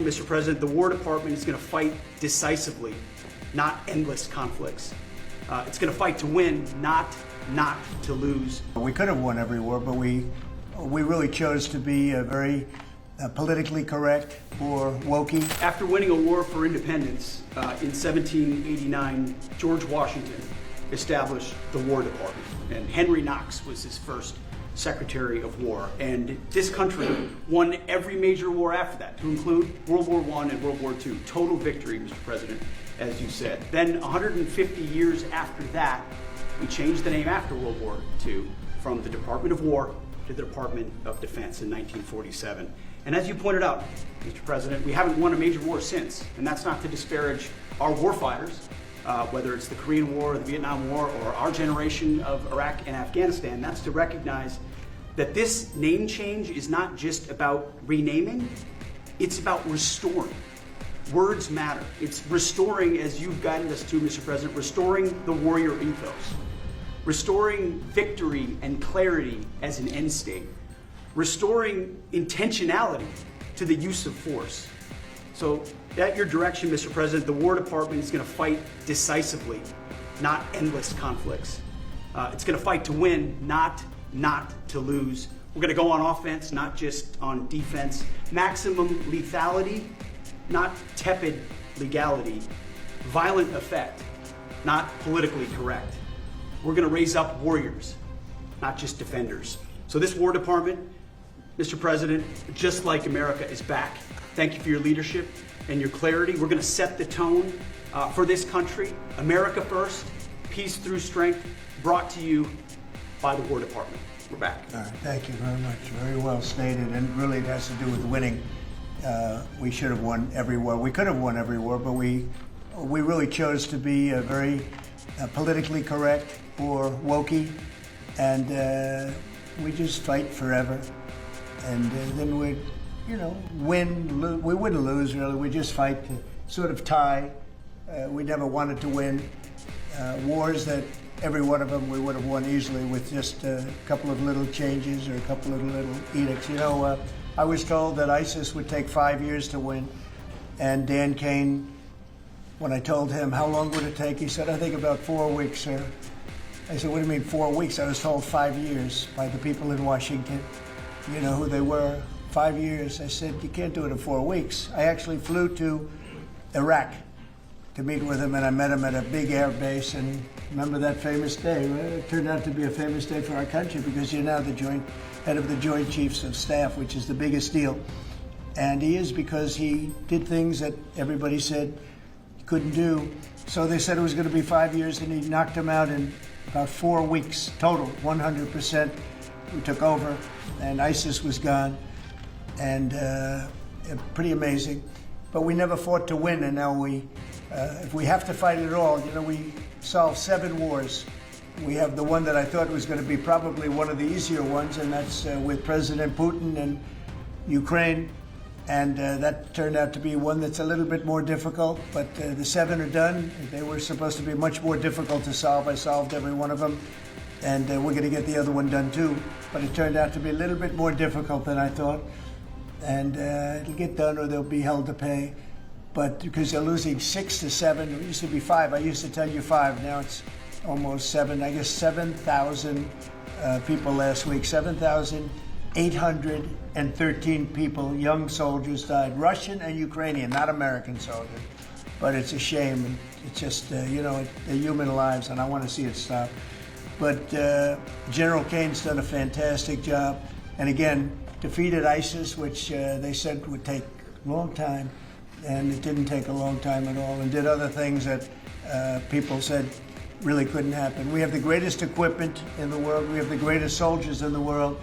Mr. President, the War Department is going to fight decisively, not endless conflicts. It's going to fight to win, not to lose. We could have won every war, but we really chose to be very politically correct or wokey. After winning a war for independence in 1789, George Washington established the War Department, and Henry Knox was his first Secretary of War. And this country won every major war after that, to include World War I and World War II. Total victory, Mr. President, as you said. Then 150 years after that, we changed the name after World War II from the Department of War to the Department of Defense in 1947. And as you pointed out, Mr. President, we haven't won a major war since, and that's not to disparage our warfighters, whether it's the Korean War, or the Vietnam War, or our generation of Iraq and Afghanistan. That's to recognize that this name change is not just about renaming, it's about restoring. Words matter. It's restoring, as you've guided us to, Mr. President, restoring the warrior ethos, restoring victory and clarity as an end state, restoring intentionality to the use of force. So at your direction, Mr. President, the War Department is going to fight decisively, not endless conflicts. It's going to fight to win, not to lose. We're going to go on offense, not just on defense. Maximum lethality, not tepid legality. Violent effect, not politically correct. We're going to raise up warriors, not just defenders. So this War Department, Mr. President, just like America, is back. Thank you for your leadership and your clarity. We're going to set the tone for this country. America first, peace through strength, brought to you by the War Department. We're back. All right, thank you very much. Very well stated, and really it has to do with winning. We should have won every war. We could have won every war, but we really chose to be very politically correct or wokey, and we just fight forever. And then we'd, win. We wouldn't lose, really. We just fight to sort of tie. We never wanted to win. Wars that every one of them we would have won easily with just a couple of little changes or a couple of little edicts. I was told that ISIS would take 5 years to win. And Dan Kane, when I told him how long would it take, he said, I think about 4 weeks, sir. I said, what do you mean 4 weeks? I was told 5 years by the people in Washington. You know who they were? 5 years. I said, you can't do it in 4 weeks. I actually flew to Iraq to meet with him, and I met him at a big air base. And remember that famous day? Well, it turned out to be a famous day for our country because you're now the head of the Joint Chiefs of Staff, which is the biggest deal. And he is, because he did things that everybody said he couldn't do. So they said it was going to be 5 years, and he knocked them out in about 4 weeks total, 100%. We took over, and ISIS was gone, and pretty amazing. But we never fought to win, and now if we have to fight at all, we solved 7 wars. We have the one that I thought was going to be probably one of the easier ones, and that's with President Putin and Ukraine. And that turned out to be one that's a little bit more difficult, but the 7 are done. They were supposed to be much more difficult to solve. I solved every one of them, and we're going to get the other one done too. But it turned out to be a little bit more difficult than I thought. And it'll get done or they'll be held to pay. But because they're losing 6 to 7, it used to be 5. I used to tell you 5, now it's almost 7. I guess 7,000 people last week, 7,813 people, young soldiers died, Russian and Ukrainian, not American soldiers. But it's a shame, and it's just, they're human lives, and I want to see it stop. But General Kane's done a fantastic job, and again, defeated ISIS, which they said would take a long time, and it didn't take a long time at all, and did other things that people said really couldn't happen. We have the greatest equipment in the world. We have the greatest soldiers in the world.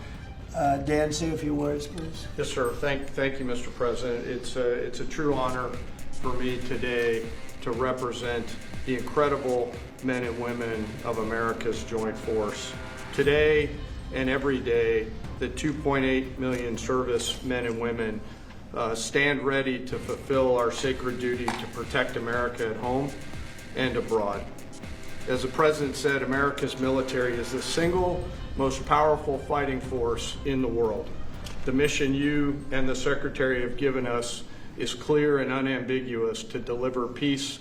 Dan, say a few words, please. Yes, sir. Thank you, Mr. President. It's a true honor for me today to represent the incredible men and women of America's joint force. Today and every day, the 2.8 million service men and women stand ready to fulfill our sacred duty to protect America at home and abroad. As the President said, America's military is the single most powerful fighting force in the world. The mission you and the Secretary have given us is clear and unambiguous to deliver peace,